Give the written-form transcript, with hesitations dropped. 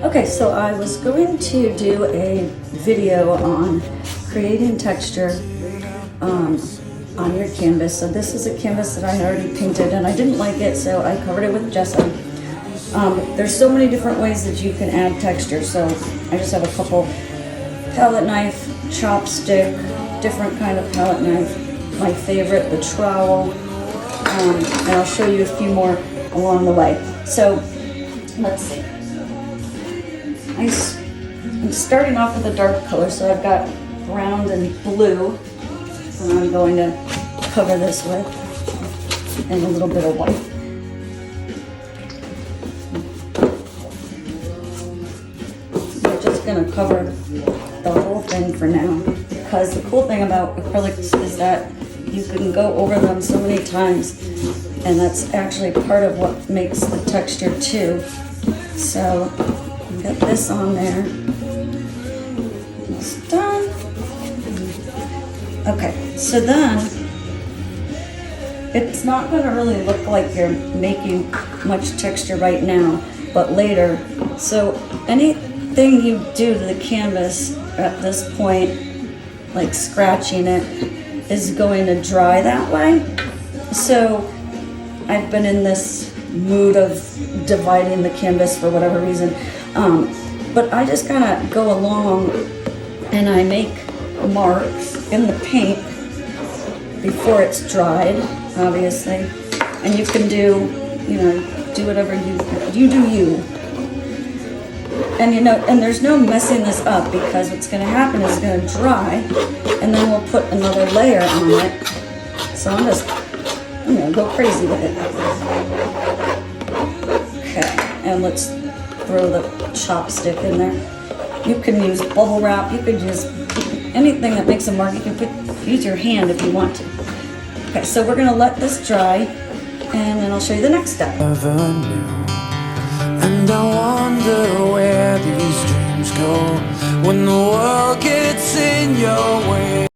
Okay, so I was going to do a video on creating texture on your canvas. So this is a canvas that I had already painted and I didn't like it, so I covered it with gesso. There's so many different ways that you can add texture, so I just have a couple: palette knife, chopstick, different kind of palette knife, my favorite, the trowel, and I'll show you a few more along the way. So let's see. I'm starting off with a dark color, so I've got brown and blue, and I'm going to cover this with, and a little bit of white. We're just going to cover the whole thing for now, because the cool thing about acrylics is that you can go over them so many times, and that's actually part of what makes the texture too. So get this on there. It's done. Okay, so then it's not going to really look like you're making much texture right now, but later. So anything you do to the canvas at this point, like scratching it, is going to dry that way. So I've been in this mood of dividing the canvas for whatever reason. But I just kind of go along and I make marks in the paint before it's dried, obviously. And you can do, do whatever you do you. And and there's no messing this up, because what's going to happen is it's going to dry, and then we'll put another layer on it. So I'm going to go crazy with it. Okay, and let's throw the chopstick in there. You can use bubble wrap, you could use anything that makes a mark. You can use your hand if you want to. Okay, so we're gonna let this dry, and then I'll show you the next step. Never knew, and I wonder where these dreams go when the world gets in your way.